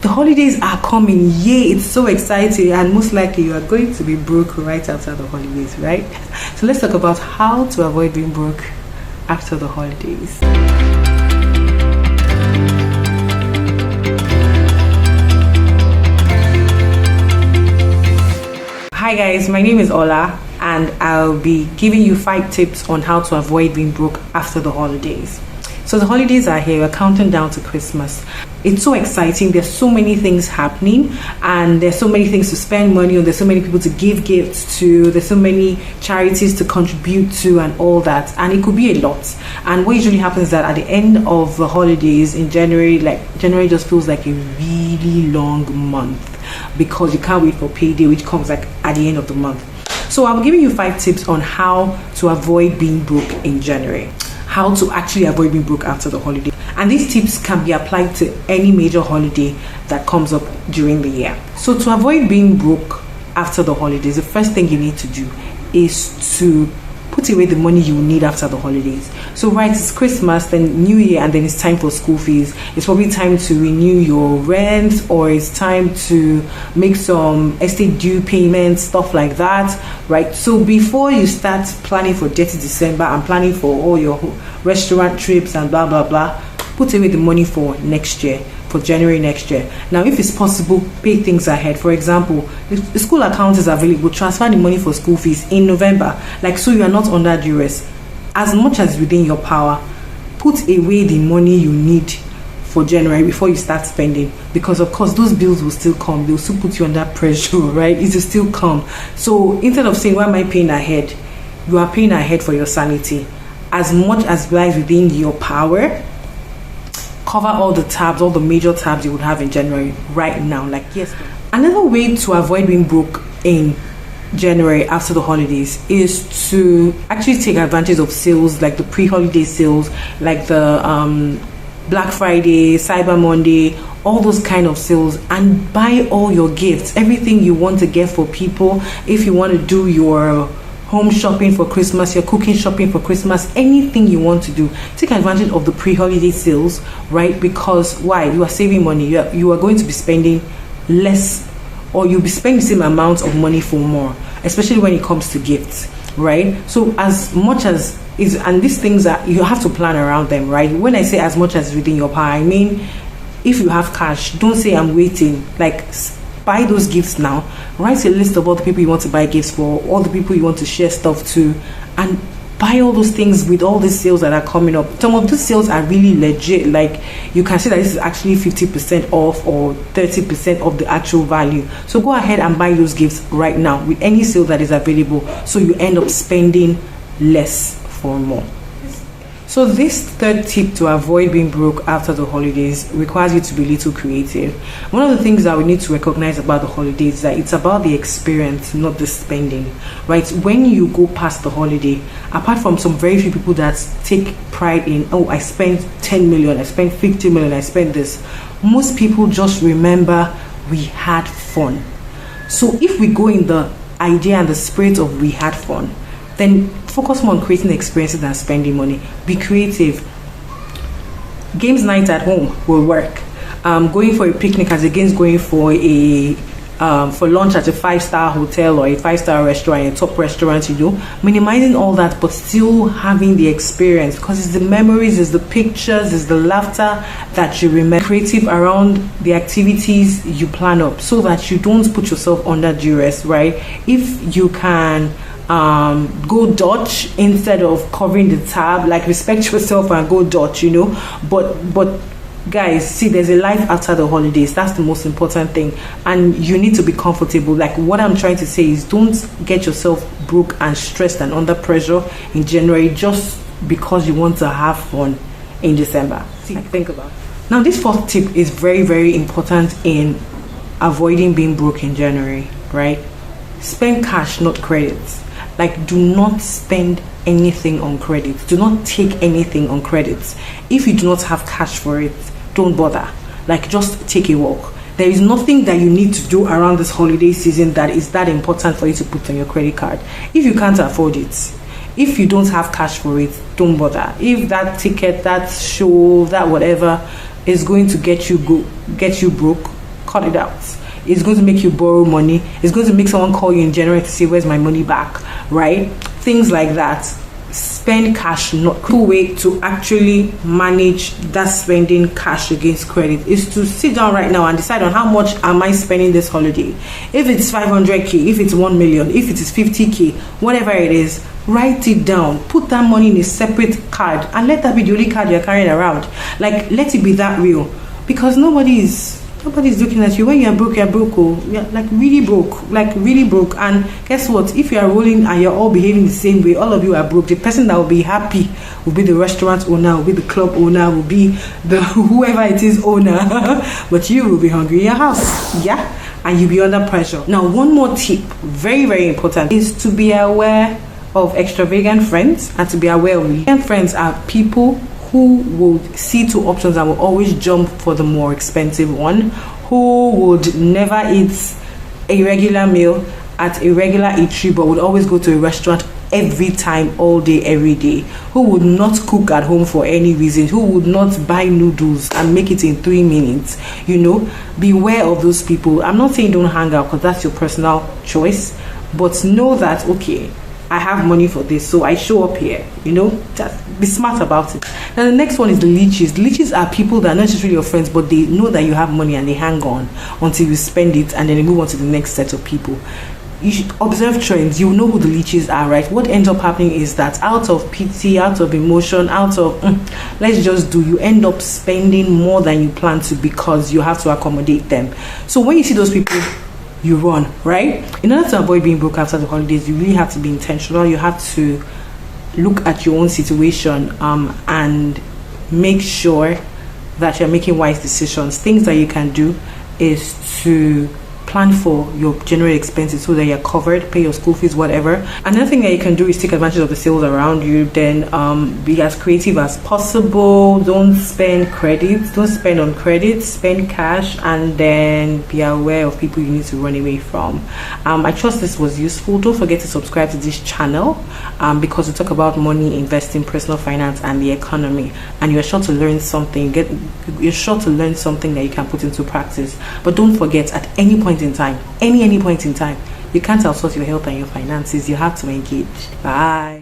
The holidays are coming. Yay, it's so exciting, and most likely you are going to be broke right after the holidays, right? So let's talk about how to avoid being broke after the holidays. Hi guys, my name is Ola, and I'll be giving you 5 tips on how to avoid being broke after the holidays. So the holidays are here, we're counting down to Christmas. It's so exciting, there's so many things happening, and there's so many things to spend money on, there's so many people to give gifts to, there's so many charities to contribute to and all that, and it could be a lot. And what usually happens is that at the end of the holidays in January, January just feels like a really long month because you can't wait for payday, which comes like at the end of the month. So I'm giving you 5 tips on how to avoid being broke in January. How to actually avoid being broke after the holiday. And these tips can be applied to any major holiday that comes up during the year. So to avoid being broke after the holidays, the first thing you need to do is to put away the money you need after the holidays. So right, it's Christmas, then New Year, and then it's time for school fees. It's probably time to renew your rent, or it's time to make some estate due payments, stuff like that, right? So before you start planning for dirty December and planning for all your restaurant trips and blah blah blah, put away the money for next year, for January next year. Now, if it's possible, pay things ahead. For example, if the school account is available, transfer the money for school fees in November, so you are not under duress. As much as within your power, put away the money you need for January before you start spending, because of course those bills will still come, they'll still put you under pressure, right? It will still come. So instead of saying, why am I paying ahead, you are paying ahead for your sanity. As much as lies within your power, cover all the tabs, all the major tabs you would have in January right now. Yes. Another way to avoid being broke in January after the holidays is to actually take advantage of sales, like the pre-holiday sales, like the Black Friday, Cyber Monday, all those kind of sales, and buy all your gifts, everything you want to get for people. If you want to do your home shopping for Christmas, your cooking shopping for Christmas, anything you want to do, take advantage of the pre-holiday sales, right? Because why? You are saving money. You are going to be spending less, or you'll be spending the same amount of money for more, especially when it comes to gifts, right? So as much as is, and these things are, you have to plan around them, right? When I say as much as within your power, I mean, if you have cash, don't say I'm waiting. Buy those gifts now. Write a list of all the people you want to buy gifts for, all the people you want to share stuff to, and buy all those things with all these sales that are coming up. Some of these sales are really legit. You can see that this is actually 50% off or 30% of the actual value. So go ahead and buy those gifts right now with any sale that is available, so you end up spending less for more. So this third tip to avoid being broke after the holidays requires you to be a little creative. One of the things that we need to recognize about the holidays is that it's about the experience, not the spending, right? When you go past the holiday, apart from some very few people that take pride in, oh, I spent 10 million, I spent 50 million, I spent this, most people just remember we had fun. So if we go in the idea and the spirit of we had fun, then focus more on creating experiences than spending money. Be creative. Games night at home will work. Going for a picnic as against going for for lunch at a 5-star hotel or a 5-star restaurant, a top restaurant, minimizing all that, but still having the experience, because it's the memories, it's the pictures, it's the laughter that you remember. Creative around the activities you plan up, so that you don't put yourself under duress, right? If you can go Dutch instead of covering the tab, respect yourself and go Dutch, but guys, see, there's a life after the holidays. That's the most important thing, and you need to be comfortable. What I'm trying to say is, don't get yourself broke and stressed and under pressure in January just because you want to have fun in December. Think about it. Now, this fourth tip is very, very important in avoiding being broke in January, right? Spend cash, not credits. Do not spend anything on credit. Do not take anything on credit. If you do not have cash for it, don't bother. Just take a walk. There is nothing that you need to do around this holiday season that is that important for you to put on your credit card. If you can't afford it, if you don't have cash for it, don't bother. If that ticket, that show, that whatever is going to get you broke, cut it out. It's going to make you borrow money. It's going to make someone call you in January to say, where's my money back, right? Things like that. Spend cash. Not cool way to actually manage that spending cash against credit is to sit down right now and decide on how much am I spending this holiday. If it's 500k, if it's 1 million, if it is 50k, whatever it is, write it down. Put that money in a separate card and let that be the only card you're carrying around. Like, let it be that real, because nobody's looking at you. When you're broke, oh, you're like really broke. And guess what? If you are rolling and you're all behaving the same way, all of you are broke. The person that will be happy will be the restaurant owner, will be the club owner, will be the whoever it is owner. But you will be hungry in your house, yeah, and you'll be under pressure. Now, one more tip, very, very important, is to be aware of extravagant friends, and to be aware of extravagant friends are people who would see two options and will always jump for the more expensive one, who would never eat a regular meal at a regular eatery but would always go to a restaurant every time, all day, every day, who would not cook at home for any reason, who would not buy noodles and make it in 3 minutes. Beware of those people. I'm not saying don't hang out, because that's your personal choice, but know that, okay, I have money for this, so I show up here. Just be smart about it. Now, the next one is the leeches. Leeches are people that are not necessarily your friends, but they know that you have money and they hang on until you spend it, and then they move on to the next set of people. You should observe trends. You know who the leeches are, right? What ends up happening is that out of pity, out of emotion, out of let's just do, you end up spending more than you plan to, because you have to accommodate them. So when you see those people, you run, right? In order to avoid being broke after the holidays, you really have to be intentional. You have to look at your own situation and make sure that you're making wise decisions. Things that you can do is to plan for your general expenses so that you're covered, pay your school fees, whatever. Another thing that you can do is take advantage of the sales around you. Then be as creative as possible. Don't spend credits, don't spend on credits, spend cash, and then be aware of people you need to run away from. I trust this was useful. Don't forget to subscribe to this channel because we talk about money, investing, personal finance, and the economy, and you're sure to learn something. You're sure to learn something that you can put into practice. But don't forget, at any point in time, any point in time, you can't outsource your health and your finances. You have to engage. Bye.